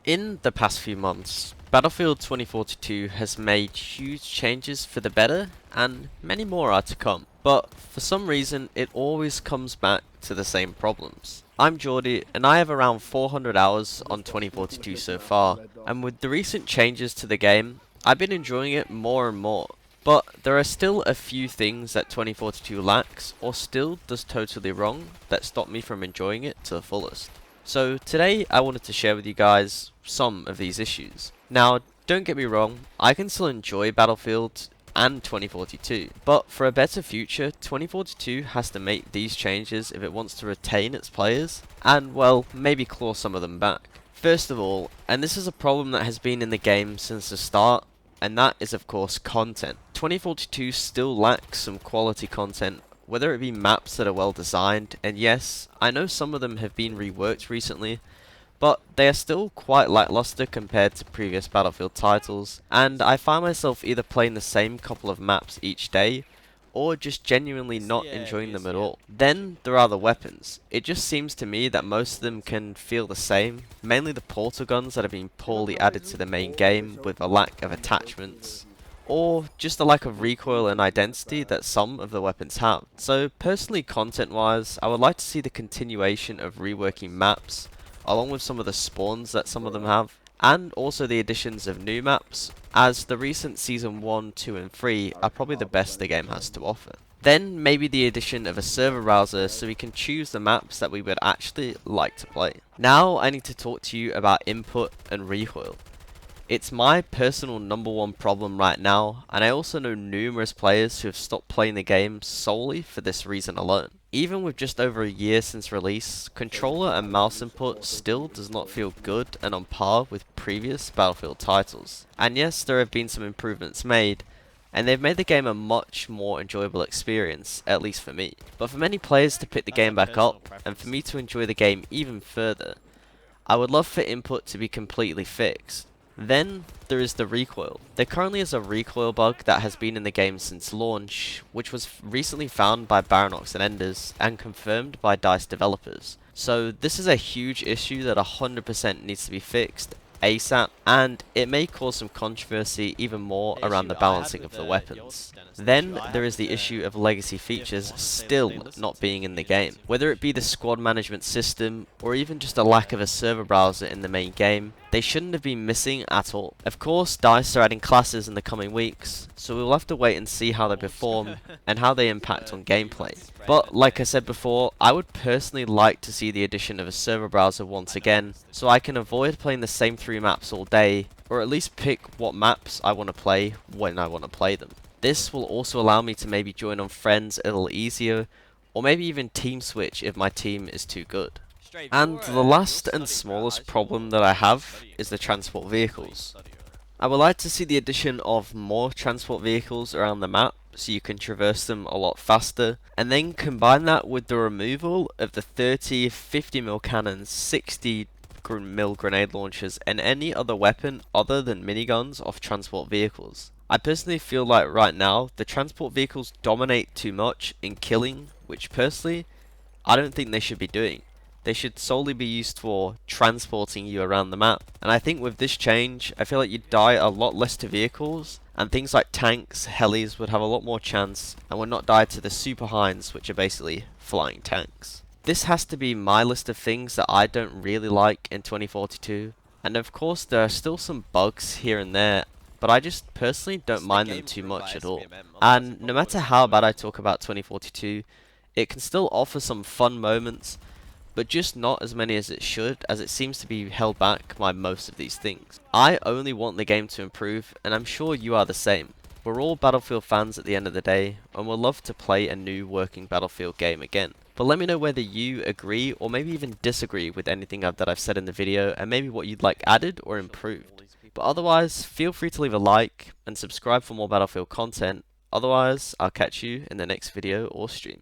In the past few months, Battlefield 2042 has made huge changes for the better, and many more are to come. But for some reason, it always comes back to the same problems. I'm Geordie, and I have around 400 hours on 2042 so far, and with the recent changes to the game, I've been enjoying it more and more. But there are still a few things that 2042 lacks, or still does totally wrong, that stop me from enjoying it to the fullest. So today I wanted to share with you guys some of these issues. Now, don't get me wrong, I can still enjoy Battlefield and 2042, but for a better future, 2042 has to make these changes if it wants to retain its players, and well, maybe claw some of them back. First of all, and this is a problem that has been in the game since the start, and that is of course content. 2042 still lacks some quality content, whether it be maps that are well designed, and yes, I know some of them have been reworked recently, but they are still quite lackluster compared to previous Battlefield titles, and I find myself either playing the same couple of maps each day, or just genuinely not enjoying them at all. Then there are the weapons. It just seems to me that most of them can feel the same, mainly the portal guns that have been poorly added to the main game with a lack of attachments, or just a lack of recoil and identity that some of the weapons have. So personally, content wise, I would like to see the continuation of reworking maps, along with some of the spawns that some of them have, and also the additions of new maps, as the recent Season 1, 2 and 3 are probably the best the game has to offer. Then maybe the addition of a server browser so we can choose the maps that we would actually like to play. Now I need to talk to you about input and recoil. It's my personal #1 problem right now, and I also know numerous players who have stopped playing the game solely for this reason alone. Even with just over a year since release, controller and mouse input still does not feel good and on par with previous Battlefield titles. And yes, there have been some improvements made, and they've made the game a much more enjoyable experience, at least for me. But for many players to pick the game back up, and for me to enjoy the game even further, I would love for input to be completely fixed. Then there is the recoil. There currently is a recoil bug that has been in the game since launch, which was recently found by Baranox and Enders and confirmed by DICE developers. So this is a huge issue that 100% needs to be fixed ASAP, and it may cause some controversy even more around the balancing of the weapons. Then there is the issue of legacy features still not being in the game. Whether it be the squad management system, or even just a lack of a server browser in the main game, they shouldn't have been missing at all. Of course, DICE are adding classes in the coming weeks, so we'll have to wait and see how they perform and how they impact on gameplay. But like I said before, I would personally like to see the addition of a server browser once again, so I can avoid playing the same 3 maps all day, or at least pick what maps I want to play when I want to play them. This will also allow me to maybe join on friends a little easier, or maybe even team switch if my team is too good. And the last and smallest problem that I have is the transport vehicles. I would like to see the addition of more transport vehicles around the map so you can traverse them a lot faster, and then combine that with the removal of the 30, 50mm cannons, 60mm grenade launchers, and any other weapon other than miniguns off transport vehicles. I personally feel like right now the transport vehicles dominate too much in killing, which personally I don't think they should be doing. They should solely be used for transporting you around the map. And I think with this change, I feel like you'd die a lot less to vehicles, and things like tanks, helis would have a lot more chance, and would not die to the Super Hinds, which are basically flying tanks. This has to be my list of things that I don't really like in 2042, and of course there are still some bugs here and there, but I just personally don't mind them too much at all. And no matter how bad I talk about 2042, it can still offer some fun moments, but just not as many as it should, as it seems to be held back by most of these things. I only want the game to improve, and I'm sure you are the same. We're all Battlefield fans at the end of the day, and we'll love to play a new working Battlefield game again. But let me know whether you agree, or maybe even disagree with anything that I've said in the video, and maybe what you'd like added or improved. But otherwise, feel free to leave a like, and subscribe for more Battlefield content. Otherwise, I'll catch you in the next video or stream.